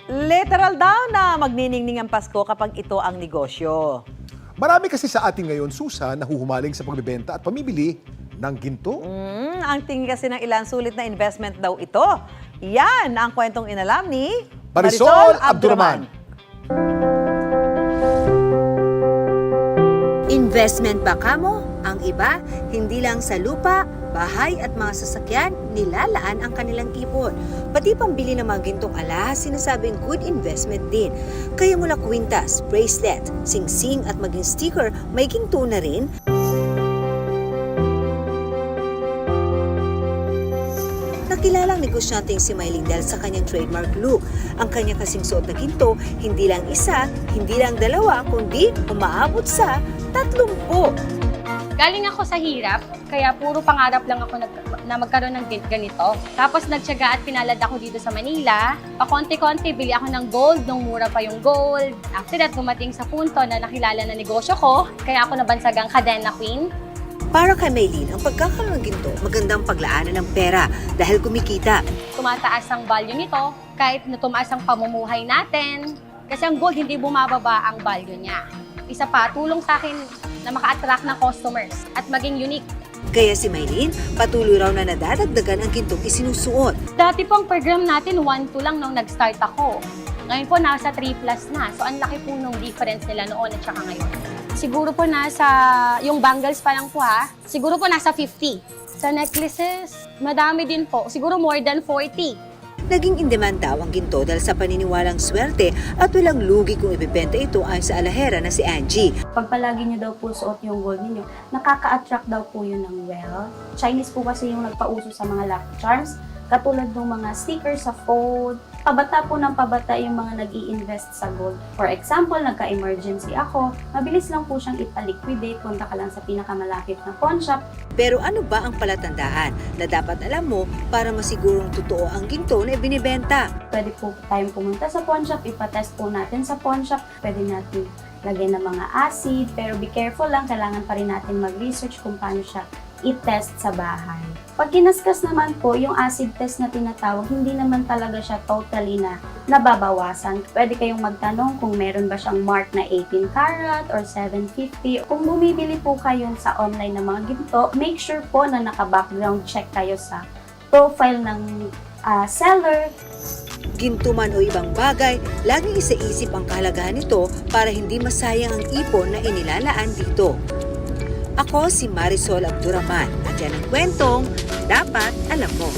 Literal daw na magniningning ang Pasko kapag ito ang negosyo. Marami kasi sa atin ngayon, Susan, nahuhumaling sa pagbebenta at pamimili ng ginto. Ang tingin kasi ng ilan, sulit na investment daw ito. Yan ang kwentong inalam ni Marisol Abduraman. Investment ba kamo? Ang iba, hindi lang sa lupa, bahay at mga sasakyan, nilalaan ang kanilang ipon. Pati pambili ng mga gintong alahas, sinasabing good investment din. Kaya mula kwintas, bracelet, sing-sing at maging sticker, may ginto na rin. Nakilalang negosyanteng si Mylene dahil sa kanyang trademark look. Ang kanya kasing suot na ginto, hindi lang isa, hindi lang dalawa, kundi umaabot sa 30. Galing ako sa hirap, kaya puro pangarap lang ako na magkaroon ng ganito. Tapos nagtiyaga at pinalad ako dito sa Manila. Pakonti-konti, bili ako ng gold nung mura pa yung gold. After that, dumating sa punto na nakilala na negosyo ko, kaya ako nabansagang Cadena Queen. Para kay Mylene, ang pagkakaroon ng ginto, magandang paglaanan ng pera dahil kumikita. Tumataas ang value nito, kahit na tumaas ang pamumuhay natin. Kasi ang gold, hindi bumababa ang value niya. Isa pa, tulong sa akin na maka-attract ng customers at maging unique. Kaya si Mylene, patuloy raw na nadadagdagan ang gintong isinusuot. Dati po ang per gram natin, 1-2 lang nung nag-start ako. Ngayon po, nasa 3+ na. So, ang laki po nung difference nila noon at saka ngayon. Siguro po nasa, yung bangles pa lang po siguro po nasa 50. Sa necklaces, madami din po. Siguro more than 40. Naging in-demand daw ang ginto dahil sa paniniwalang swerte at walang lugi kung ibibenta ito ayon sa alahera na si Angie. Pag palagi nyo daw po suot yung gold ninyo, nakaka-attract daw po yun ng wealth. Chinese po kasi yung nagpauso sa mga lucky charms, katulad ng mga stickers sa phone. Pabata po ng pabata yung mga nag-i-invest sa gold. For example, nagka-emergency ako, mabilis lang po siyang ipaliquidate, punta ka lang sa pinakamalapit na pawn shop. Pero ano ba ang palatandaan na dapat alam mo para masigurong totoo ang ginto na ibinibenta? Pwede po tayong pumunta sa pawn shop, ipatest po natin sa pawn shop. Pwede natin lagyan ng mga acid, pero be careful lang, kailangan pa rin natin mag-research kung paano siya i-test sa bahay. Pag kinaskas naman po, yung acid test na tinatawag, hindi naman talaga siya totally na nababawasan. Pwede kayong magtanong kung meron ba siyang mark na 18 karat or 750. Kung bumibili po kayo sa online ng mga ginto, make sure po na naka-background check kayo sa profile ng seller. Ginto man o ibang bagay, laging isaisip ang kahalagahan nito para hindi masayang ang ipon na inilalaan dito. Ako si Marisol Abduraman at yan ang kwentong dapat alam mo.